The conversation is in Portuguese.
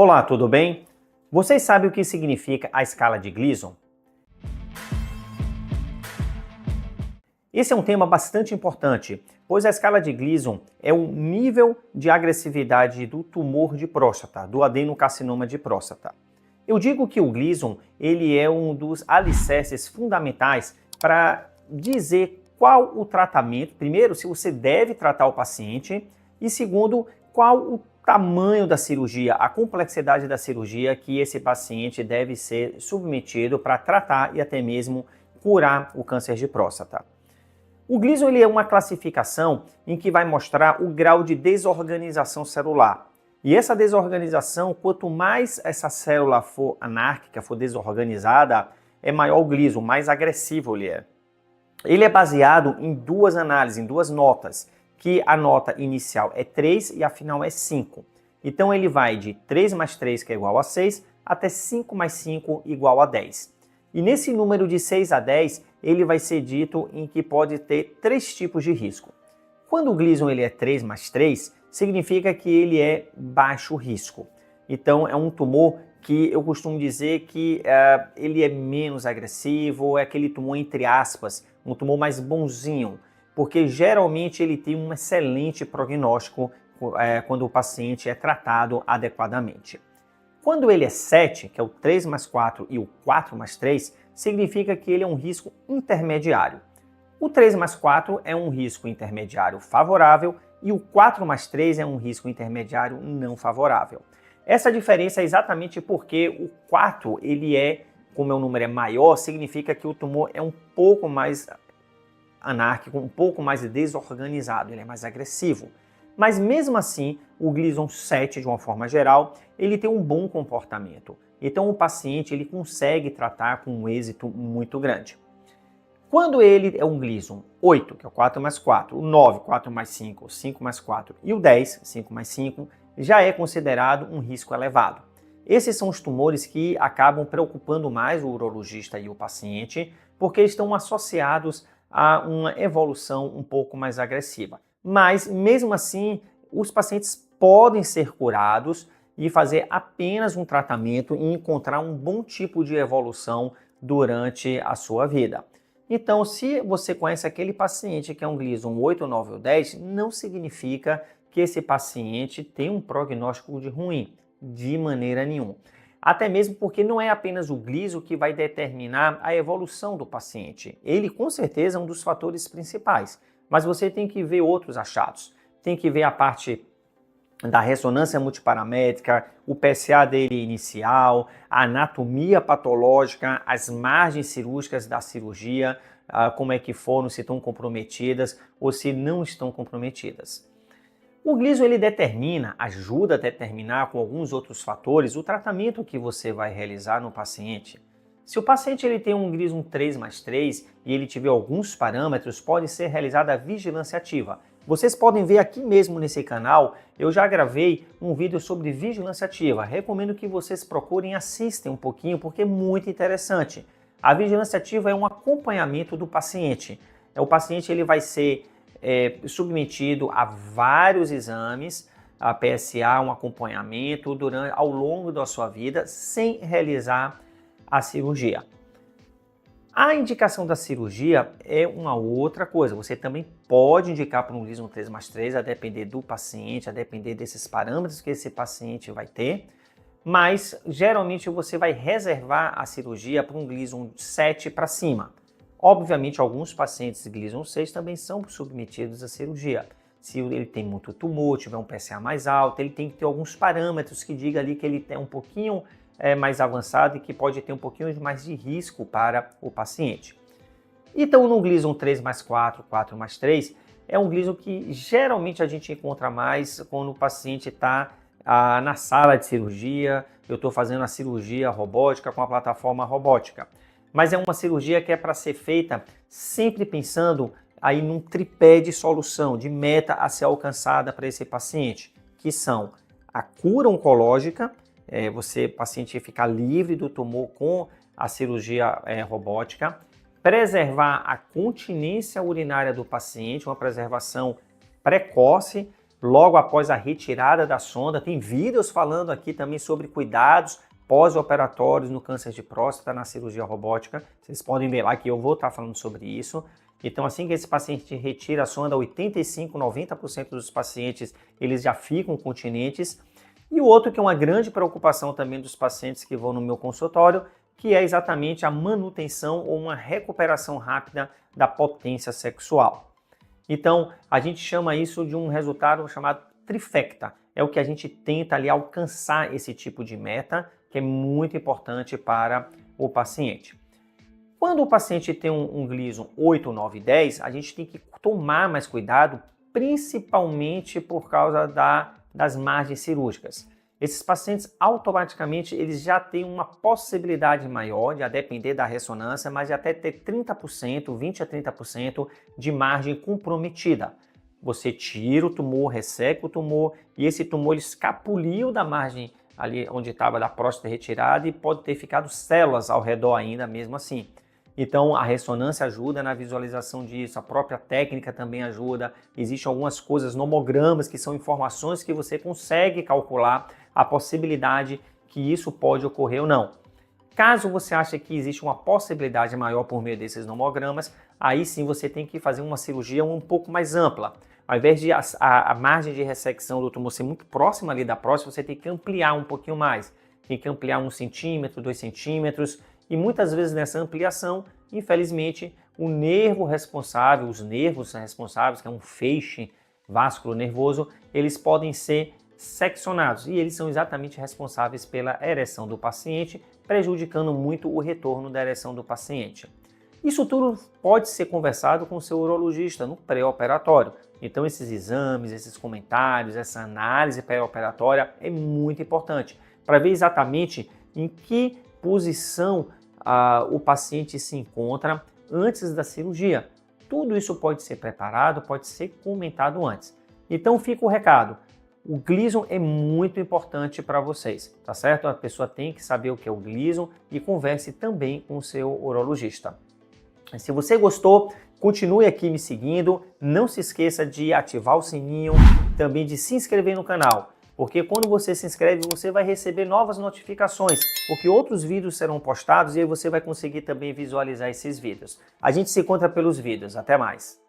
Olá, tudo bem? Vocês sabem o que significa a escala de Gleason? Esse é um tema bastante importante, pois a escala de Gleason é o nível de agressividade do tumor de próstata, do adenocarcinoma de próstata. Eu digo que o Gleason ele é um dos alicerces fundamentais para dizer qual o tratamento, primeiro, se você deve tratar o paciente, e segundo, qual o tamanho da cirurgia, a complexidade da cirurgia que esse paciente deve ser submetido para tratar e até mesmo curar o câncer de próstata. O Gleason ele é uma classificação em que vai mostrar o grau de desorganização celular. E essa desorganização, quanto mais essa célula for anárquica, for desorganizada, é maior o Gleason, mais agressivo ele é. Ele é baseado em duas análises, em duas notas, que a nota inicial é 3 e a final é 5. Então ele vai de 3 mais 3, que é igual a 6, até 5 mais 5 igual a 10. E nesse número de 6 a 10, ele vai ser dito em que pode ter três tipos de risco. Quando o Gleason ele é 3 mais 3, significa que ele é baixo risco. Então é um tumor que eu costumo dizer que ele é menos agressivo, é aquele tumor entre aspas, um tumor mais bonzinho, porque geralmente ele tem um excelente prognóstico quando o paciente é tratado adequadamente. Quando ele é 7, que é o 3 mais 4 e o 4 mais 3, significa que ele é um risco intermediário. O 3 mais 4 é um risco intermediário favorável e o 4 mais 3 é um risco intermediário não favorável. Essa diferença é exatamente porque o 4, ele é, como o número é maior, significa que o tumor é um pouco mais anárquico, um pouco mais desorganizado, ele é mais agressivo. Mas mesmo assim, o Gleason 7, de uma forma geral, ele tem um bom comportamento. Então o paciente ele consegue tratar com um êxito muito grande. Quando ele é um Gleason 8, que é o 4 mais 4, o 9, 4 mais 5, 5 mais 4 e o 10, 5 mais 5, já é considerado um risco elevado. Esses são os tumores que acabam preocupando mais o urologista e o paciente, porque estão associados a uma evolução um pouco mais agressiva. Mas, mesmo assim, os pacientes podem ser curados e fazer apenas um tratamento e encontrar um bom tipo de evolução durante a sua vida. Então, se você conhece aquele paciente que é um Gleason 8, 9 ou 10, não significa que esse paciente tem um prognóstico de ruim, de maneira nenhuma. Até mesmo porque não é apenas o Gleason que vai determinar a evolução do paciente. Ele, com certeza, é um dos fatores principais, mas você tem que ver outros achados. Tem que ver a parte da ressonância multiparamétrica, o PSA dele inicial, a anatomia patológica, as margens cirúrgicas da cirurgia, como é que foram, se estão comprometidas ou se não estão comprometidas. O Gleason ele ajuda a determinar com alguns outros fatores o tratamento que você vai realizar no paciente. Se o paciente ele tem um Gleason 3 mais 3 e ele tiver alguns parâmetros, pode ser realizada a vigilância ativa. Vocês podem ver aqui mesmo nesse canal, eu já gravei um vídeo sobre vigilância ativa. Recomendo que vocês procurem e assistam um pouquinho porque é muito interessante. A vigilância ativa é um acompanhamento do paciente. O paciente ele vai ser submetido a vários exames, a PSA, um acompanhamento ao longo da sua vida, sem realizar a cirurgia. A indicação da cirurgia é uma outra coisa. Você também pode indicar para um Gleason 3 mais 3, a depender do paciente, a depender desses parâmetros que esse paciente vai ter, mas geralmente você vai reservar a cirurgia para um Gleason 7 para cima. Obviamente, alguns pacientes de Gleason 6 também são submetidos à cirurgia. Se ele tem muito tumor, tiver um PSA mais alto, ele tem que ter alguns parâmetros que diga ali que ele tem um pouquinho mais avançado e que pode ter um pouquinho mais de risco para o paciente. Então, no Gleason 3 mais 4, 4 mais 3, é um Gleason que geralmente a gente encontra mais quando o paciente está na sala de cirurgia, eu estou fazendo a cirurgia robótica com a plataforma robótica. Mas é uma cirurgia que é para ser feita sempre pensando aí num tripé de solução, de meta a ser alcançada para esse paciente, que são a cura oncológica, o paciente ficar livre do tumor com a cirurgia robótica, preservar a continência urinária do paciente, uma preservação precoce, logo após a retirada da sonda. Tem vídeos falando aqui também sobre cuidados pós-operatórios no câncer de próstata, na cirurgia robótica. Vocês podem ver lá que eu vou estar falando sobre isso. Então, assim que esse paciente retira a sonda, 85%, 90% dos pacientes eles já ficam continentes. E o outro que é uma grande preocupação também dos pacientes que vão no meu consultório, que é exatamente a manutenção ou uma recuperação rápida da potência sexual. Então, a gente chama isso de um resultado chamado trifecta. É o que a gente tenta ali alcançar esse tipo de meta, que é muito importante para o paciente. Quando o paciente tem um Gleason 8, 9, 10, a gente tem que tomar mais cuidado, principalmente por causa das margens cirúrgicas. Esses pacientes automaticamente eles já têm uma possibilidade maior, de a depender da ressonância, mas de até ter 30%, 20 a 30% de margem comprometida. Você tira o tumor, resseca o tumor e esse tumor escapuliu da margem ali onde estava da próstata retirada e pode ter ficado células ao redor ainda mesmo assim. Então a ressonância ajuda na visualização disso, a própria técnica também ajuda. Existem algumas coisas, nomogramas, que são informações que você consegue calcular a possibilidade que isso pode ocorrer ou não. Caso você ache que existe uma possibilidade maior por meio desses nomogramas, aí sim você tem que fazer uma cirurgia um pouco mais ampla. Ao invés de a margem de ressecção do tumor ser muito próxima ali da próstata, você tem que ampliar um pouquinho mais. Tem que ampliar 1 centímetro, 2 centímetros. E muitas vezes nessa ampliação, infelizmente, o nervo responsável, os nervos responsáveis, que é um feixe vascular nervoso, eles podem ser seccionados e eles são exatamente responsáveis pela ereção do paciente, prejudicando muito o retorno da ereção do paciente. Isso tudo pode ser conversado com o seu urologista no pré-operatório. Então esses exames, esses comentários, essa análise pré-operatória é muito importante para ver exatamente em que posição o paciente se encontra antes da cirurgia. Tudo isso pode ser preparado, pode ser comentado antes. Então fica o recado. O Gleason é muito importante para vocês, tá certo? A pessoa tem que saber o que é o Gleason e converse também com o seu urologista. Se você gostou, continue aqui me seguindo. Não se esqueça de ativar o sininho, também de se inscrever no canal. Porque quando você se inscreve, você vai receber novas notificações, porque outros vídeos serão postados e aí você vai conseguir também visualizar esses vídeos. A gente se encontra pelos vídeos. Até mais!